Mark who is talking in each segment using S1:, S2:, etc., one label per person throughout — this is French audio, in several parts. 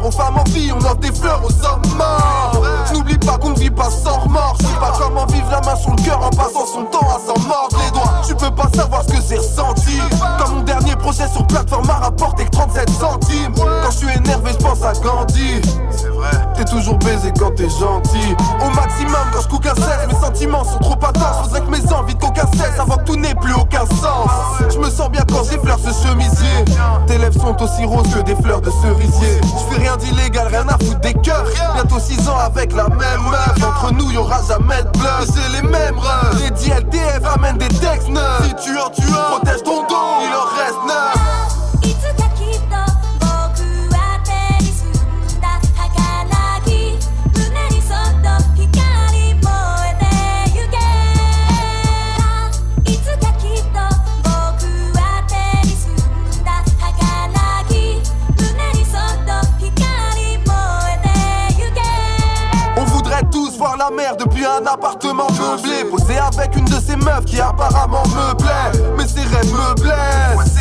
S1: aux femmes en vie, on offre des fleurs aux hommes morts. N'oublie pas qu'on ne vit pas sans remords. Je sais pas comment vivre la main sur le cœur en passant son temps à s'en mordre les doigts. Tu peux pas savoir ce que j'ai ressenti. Comme mon dernier projet sur plateforme m'a rapporté que 37 centimes. Quand je suis énervé je pense à Gandhi. C'est vrai, t'es toujours baisé quand t'es gentil. Au maximum quand je coupe un 16, mes sentiments sont trop intenses. Faudrait que mes envies t'aucun cesse avant que tout n'ait plus aucun sens. Je me sens bien quand j'effleure ce chemisier. Tes lèvres sont aussi roses que des fleurs de cerisier. Je fais rien d'illégal, rien à foutre des cœurs. Bientôt 6 ans avec la même meuf. Entre nous y'aura jamais de bluff. J'ai les mêmes rêves. Les DLTF amènent des textes neufs. Si tu en tues un, protège ton dos, il en reste 9. La mer depuis un appartement meublé, posé avec une de ces meufs qui apparemment me plaît. Mais ces rêves me blessent.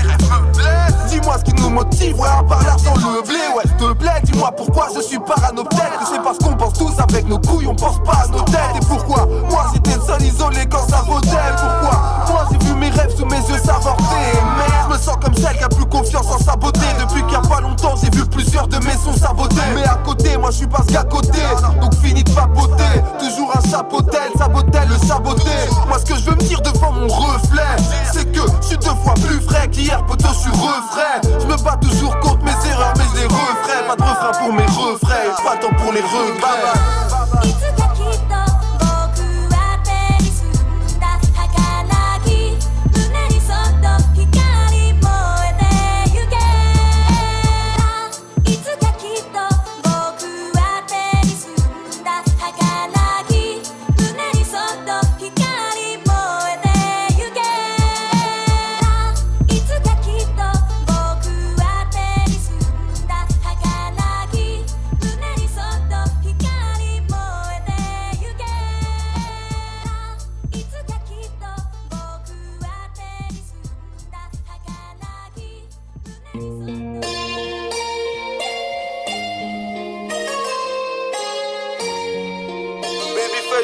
S1: Dis-moi ce qui nous motive, ouais, à part l'argent, le blé. Ouais, s'il te plaît, dis-moi pourquoi je suis parano. Peut-être que c'est parce qu'on pense tous avec nos couilles, on pense pas à nos têtes. Et pourquoi moi j'étais seul isolé quand ça vaudait. Pourquoi moi j'ai vu mes rêves sous mes yeux s'avorter. Mais je me sens comme celle qui a plus confiance en sa beauté. Depuis qu'il y a pas longtemps j'ai vu plusieurs de mes sons sabotés. Mais à côté, moi je suis pas ce qu'à côté. Donc fini de papoter. Toujours un chapeautel, sabotel, le saboté. Moi ce que je veux me dire devant mon reflet, c'est que je suis 2 fois plus frais qu'hier, poteau je suis refrais. Je me bats toujours contre mes erreurs mais je les referai. Pas de refrain pour mes refrains, pas de temps pour les regrets.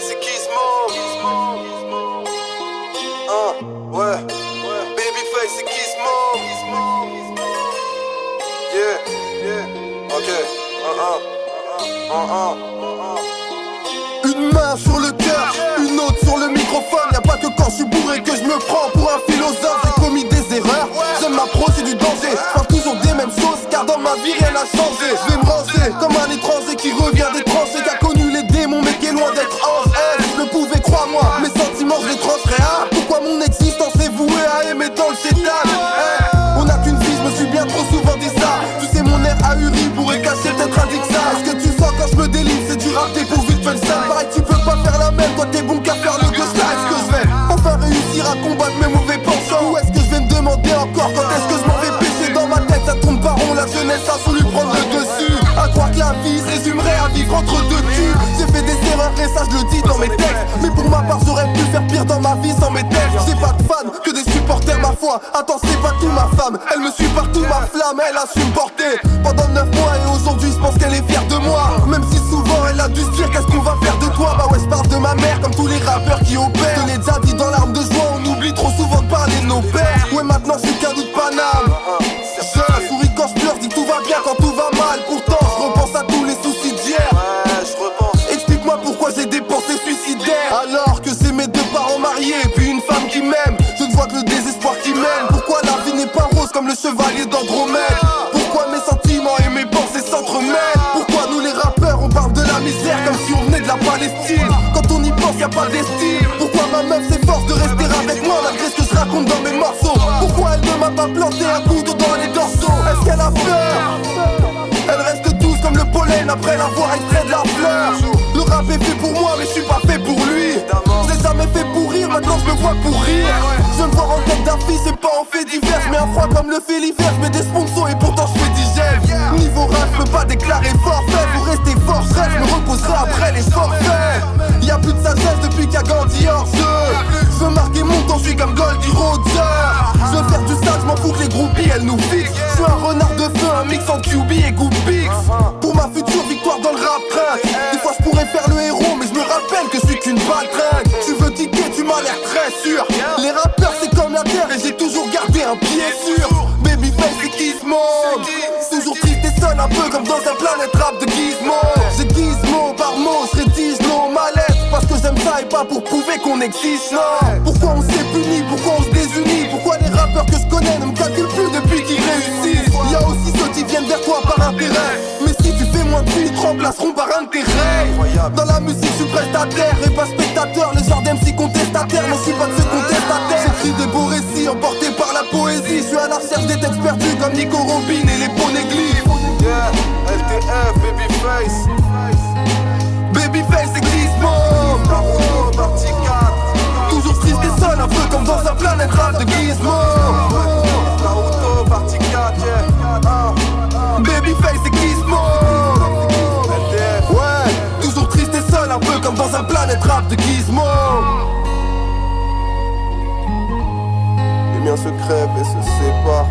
S1: C'est Gizmo. Ouais. Babyface, c'est Gizmo. Yeah. Ok. Une main sur le cœur, une autre sur le microphone. Y'a pas que quand je suis bourré que je me prends pour un philosophe. J'ai commis des erreurs, j'aime m'approcher c'est du danger. Enfin toujours des mêmes choses, car dans ma vie rien n'a changé. Je vais me ranger comme un étranger qui revient des tranchées, qui a connu les démons mais qui est loin d'être ange. Je le pouvais, crois-moi, mes sentiments je les trancherai. Pourquoi mon existence est vouée à aimer dans le chétan. On n'a qu'une vie, je me suis bien trop souvent dit ça. Tu sais mon air ahuri pourrait cacher peut-être indique ça. Est-ce que tu sens quand je me délivre, c'est du rap dépourvu de fun ça. Pareil tu peux pas faire la même, toi t'es bon qu'à faire le gauche là. Est-ce que je vais enfin réussir à combattre mes mauvais penchants, ou est-ce que je vais me demander encore quand est-ce que je m'en vais pécher. Dans ma tête ça tourne par rond, la jeunesse a voulu prendre le dessus. À croire que la vie se résumerait à vivre entre deux culs. J'ai fait des erreurs et ça je le dis dans mes textes. Mais pour ma part j'aurais pu faire pire dans ma vie sans mes textes. J'ai pas de fans, que des supporters ma foi. Attends c'est pas tout ma femme, elle me suit partout ma flamme. Elle a su me porter pendant 9 mois et aujourd'hui je pense qu'elle est fière de moi. Même si souvent elle a dû se dire qu'est-ce qu'on va faire de toi. Bah ouais je parle de ma mère comme tous les rappeurs qui opèrent. Je te l'ai déjà dit dans l'arme de joie, on oublie trop souvent de parler de nos pères. Ouais maintenant je suis qu'un doute Paname. Je souris quand je pleure, dis que tout va bien quand tout va mal. Pourtant je repense à tous les soucis d'hier. Explique-moi pourquoi j'ai des pensées suicidaires, alors que c'est mes 2 parents mariés et puis une femme qui m'aime. Je ne vois que le désespoir qui mène. Pourquoi la vie n'est pas rose comme le chevalier d'Andromède. Pourquoi mes sentiments et mes pensées s'entremêlent. Pourquoi nous les rappeurs on parle de la misère comme si on venait de la Palestine. Quand on y pense y a pas d'estime. Pourquoi ma meuf s'efforce de rester avec moi malgré ce que je raconte dans mes morceaux. Pourquoi elle ne m'a pas planté un couteau dans les dorsaux. Est-ce qu'elle a peur? Elle reste douce comme le pollen après l'avoir extrait de la fleur. Le rap est fait pour moi mais je suis pas fait pour lui. Je l'ai jamais fait pour rire, maintenant je me vois pour rire. Je me vois en tête d'affiche, c'est pas en fait divers. Je mets un froid comme le fait l'hiver, je mets des sponsors et pourtant je fais digère. Niveau rap, je peux pas déclarer forfait. Pour rester fort, je me reposerai après les forfaits. Y'a plus de sagesse depuis qu'il y a Gandhi hors jeu. Je veux marquer mon temps, je suis comme Goldie Roger. Je veux faire du sale, je m'en fous que les groupies elles nous fixent. Je suis un renard de feu, un mix en QB et Goupix. Pour Gizmo. Toujours triste et seul, un peu comme dans un planète rap de Gizmo. J'ai Gizmo par mot, je rédige nos mal-être parce que j'aime ça et pas pour prouver qu'on existe, non. Pourquoi on s'est puni, pourquoi on se désunit, pourquoi les rappeurs que je connais ne me calculent plus depuis qu'ils réussissent. Y'a aussi ceux qui viennent vers toi par intérêt, mais si tu fais moins de vues, ils te remplaceront par intérêt. Dans la musique je suis prestataire et pas spectateur, le genre d'MC contestataire, non je suis pas de ceux contestataires. J'écris des beaux récits emportés par la poésie, je suis à la recherche des textes perdus comme Nico Robin et les poneglyphes.
S2: Yeah, LTF, Babyface.
S1: Babyface et Gizmo.
S2: Naruto, partie 4.
S1: Toujours triste et seul, un peu comme dans un planète rap de Gizmo.
S2: Naruto, partie 4, yeah.
S1: Babyface et Gizmo.
S2: LTF.
S1: Ouais, toujours triste et seul, un peu comme dans un planète rap de Gizmo.
S2: Les miens se crèvent et se séparent.